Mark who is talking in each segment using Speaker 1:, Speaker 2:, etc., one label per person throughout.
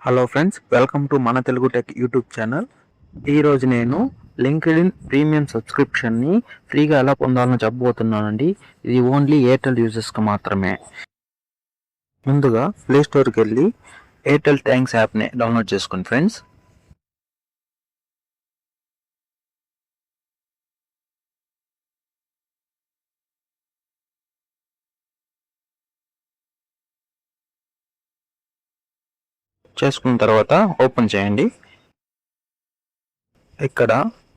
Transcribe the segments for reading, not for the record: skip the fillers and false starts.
Speaker 1: Hello friends, welcome to మన Telugu tech YouTube channel. ఈరోజు నేను లింక్డ్ఇన్ ప్రీమియం సబ్స్క్రిప్షన్ని ఫ్రీగా ఎలా పొందాలని చెప్పబోతున్నానండి. ఇది ఓన్లీ ఎయిర్టెల్ యూజర్స్కి మాత్రమే. ముందుగా ప్లే స్టోర్కి వెళ్ళి ఎయిర్టెల్ థ్యాంక్స్ యాప్ని డౌన్లోడ్ చేసుకోండి ఫ్రెండ్స్. చేసుకున్న తర్వాత ఓపెన్ చేయండి. ఇక్కడ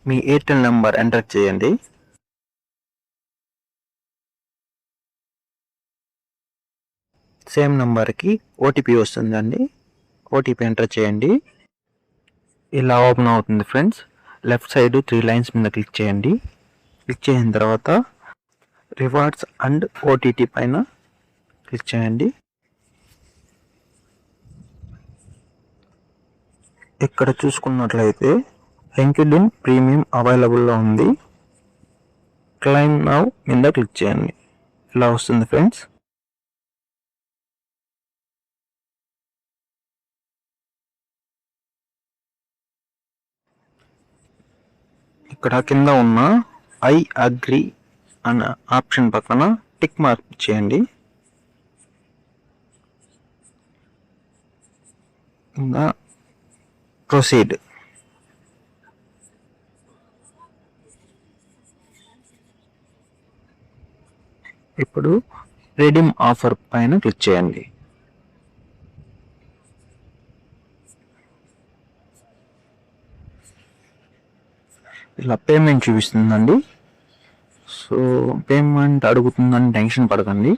Speaker 1: మీ ఎయిర్టెల్ నెంబర్ ఎంటర్ చేయండి. సేమ్ నెంబర్కి ఓటీపీ వస్తుందండి. ఓటీపీ ఎంటర్ చేయండి. ఇలా ఓపెన్ అవుతుంది ఫ్రెండ్స్. లెఫ్ట్ సైడ్ 3 లైన్స్ మీద క్లిక్ చేయండి. క్లిక్ చేసిన తర్వాత రివార్డ్స్ అండ్ ఓటీటీ పైన క్లిక్ చేయండి. ఇక్కడ చూసుకున్నట్లయితే లింక్డ్ఇన్ ప్రీమియం అవైలబుల్లో ఉంది. క్లైమ్ నౌ మీద క్లిక్ చేయండి. ఇలా వస్తుంది ఫ్రెండ్స్. ఇక్కడ కింద ఉన్న ఐ అగ్రీ అన్న ఆప్షన్ పక్కన టిక్ మార్క్ చేయండి. ఇంకా ప్రొసీడ్. ఇప్పుడు రెడీమ్ ఆఫర్ పైన క్లిక్ చేయండి. ఇలా పేమెంట్ చూపిస్తుందండి. సో పేమెంట్ అడుగుతుందని టెన్షన్ పడకండి.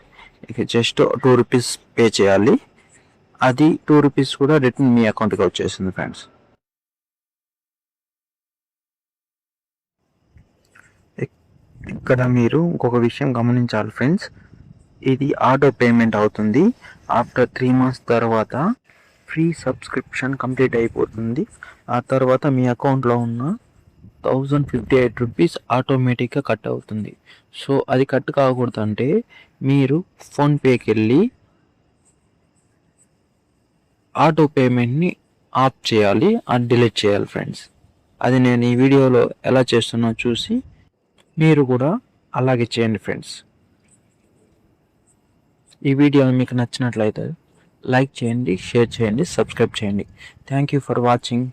Speaker 1: ఇక జస్ట్ 2 రూపీస్ పే చేయాలి. అది 2 రూపీస్ కూడా రిటర్న్ మీ అకౌంట్కి వచ్చేసింది ఫ్రెండ్స్. ఇక్కడ మీరు ఇంకొక విషయం గమనించాలి ఫ్రెండ్స్. ఇది ఆటో పేమెంట్ అవుతుంది. ఆఫ్టర్ 3 months తర్వాత ఫ్రీ సబ్స్క్రిప్షన్ కంప్లీట్ అయిపోతుంది. ఆ తర్వాత మీ అకౌంట్లో ఉన్న 1058 రూపీస్ ఆటోమేటిక్గా కట్ అవుతుంది. సో అది కట్ కాకూడదంటే మీరు ఫోన్పేకి వెళ్ళి ఆటో పేమెంట్ని ఆఫ్ చేయాలి, అది డిలీట్ చేయాలి ఫ్రెండ్స్. అది నేను ఈ వీడియోలో ఎలా చేస్తున్నా చూసి మీరు కూడా అలాగే చేయండి ఫ్రెండ్స్. ఈ వీడియో మీకు నచ్చినట్లయితే లైక్ చేయండి, షేర్ చేయండి, సబ్స్క్రైబ్ చేయండి. Thank you for watching.